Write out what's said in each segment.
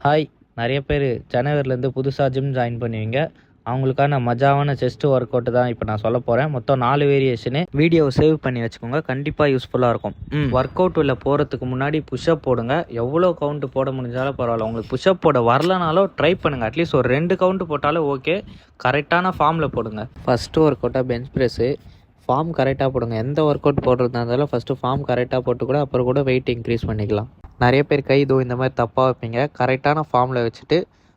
Hi! நிறைய பேர் ஜனவரிலேருந்து புதுசாக ஜிம் ஜாயின் பண்ணுவீங்க. அவங்களுக்கான மஜாவான செஸ்ட் ஒர்க் அவுட் தான் இப்போ நான் சொல்ல போகிறேன். மொத்தம் 4 வேரியேஷனு. வீடியோவை சேவ் பண்ணி வச்சுக்கோங்க, கண்டிப்பாக யூஸ்ஃபுல்லாக இருக்கும். ஒர்க் அவுட் உள்ள போகிறதுக்கு முன்னாடி புஷ்அப் போடுங்க. எவ்வளோ கவுண்ட்டு போட முடிஞ்சாலும் பரவாயில்ல. உங்களுக்கு புஷ்அப் போட வரலனாலும் ட்ரை பண்ணுங்கள். அட்லீஸ்ட் ஒரு 2 கவுண்ட்டு போட்டாலும் ஓகே. கரெக்டான ஃபார்மில் போடுங்க. ஃபஸ்ட்டு ஒர்க் அவுட்டாக பெஞ்ச் ப்ரெஸ்ஸு. ஃபார்ம் கரெக்டாக போடுங்க. எந்த ஒர்க் அவுட் போடுறதா இருந்தாலும் ஃபஸ்ட்டு ஃபார்ம் கரெக்டாக போட்டு கூட அப்புறம் கூட வெயிட் இன்க்ரீஸ் பண்ணிக்கலாம். நிறைய பேர் கை இந்த மாதிரி தப்பாக வைப்பீங்க. கரெக்டான ஃபார்மில் வச்சுட்டு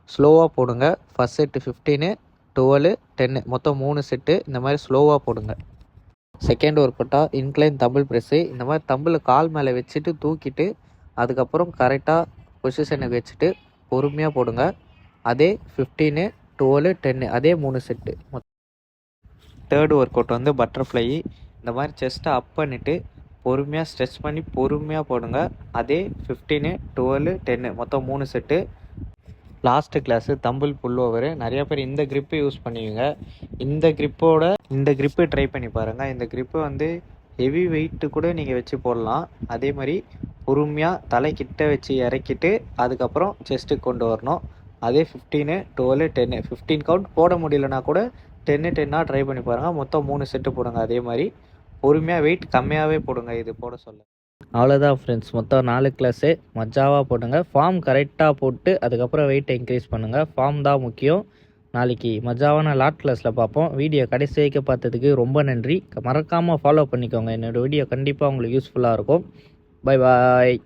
ஸ்லோவாக போடுங்க. ஃபஸ்ட் செட்டு 15, 12, 10 மொத்தம் 3 செட்டு இந்த மாதிரி ஸ்லோவாக போடுங்க. செகண்ட் ஒர்க் அவுட்டாக இன்க்ளைன் தம்பிள் ப்ரெஸ்ஸு. இந்த மாதிரி தம்பிள் கால் மேலே வச்சுட்டு தூக்கிட்டு அதுக்கப்புறம் கரெக்டாக பொசிஷனுக்கு வச்சுட்டு பொறுமையாக போடுங்க. அதே 15, 12, 10 அதே 3 செட்டு. தேர்டு ஒர்க் அவுட் வந்து பட்டர்ஃப்ளை. இந்த மாதிரி செஸ்ட்டை அப் பண்ணிவிட்டு பொறுமையாக ஸ்ட்ரெச் பண்ணி பொறுமையாக போடுங்க. அதே 15, 12, 10 மொத்தம் 3 செட்டு. லாஸ்ட்டு கிளாஸு தம்பிள் புல் ஓவரு. நிறையா பேர் இந்த க்ரிப்பு யூஸ் பண்ணுவீங்க. இந்த க்ரிப்பு ட்ரை பண்ணி பாருங்கள். இந்த க்ரிப்பு வந்து ஹெவி வெயிட்டு கூட நீங்கள் வச்சு போடலாம். அதே மாதிரி பொறுமையாக தலைக்கிட்ட வச்சு இறக்கிட்டு அதுக்கப்புறம் செஸ்ட்டுக்கு கொண்டு வரணும். அதே 15, 12, 10 15 கவுண்ட் போட முடியலனா கூட 10 ட்ரை பண்ணி பாருங்கள். மொத்தம் 3 செட்டு போடுங்க. அதே மாதிரி பொறுமையாக வெயிட் கம்மியாகவே போடுங்க இது போட சொல்ல. அவ்வளோதான் ஃப்ரெண்ட்ஸ், மொத்தம் 4 கிளாஸு மஜாவாக போடுங்க. ஃபார்ம் கரெக்டாக போட்டு அதுக்கப்புறம் வெயிட்டை இன்க்ரீஸ் பண்ணுங்கள். ஃபார்ம் தான் முக்கியம். நாளைக்கு மஜாவான லாட் கிளாஸில் பார்ப்போம். வீடியோ கடைசி வரைக்கும் பார்த்ததுக்கு ரொம்ப நன்றி. மறக்காமல் ஃபாலோ பண்ணிக்கோங்க. என்னோடய வீடியோ கண்டிப்பாக உங்களுக்கு யூஸ்ஃபுல்லாக இருக்கும். Bye bye.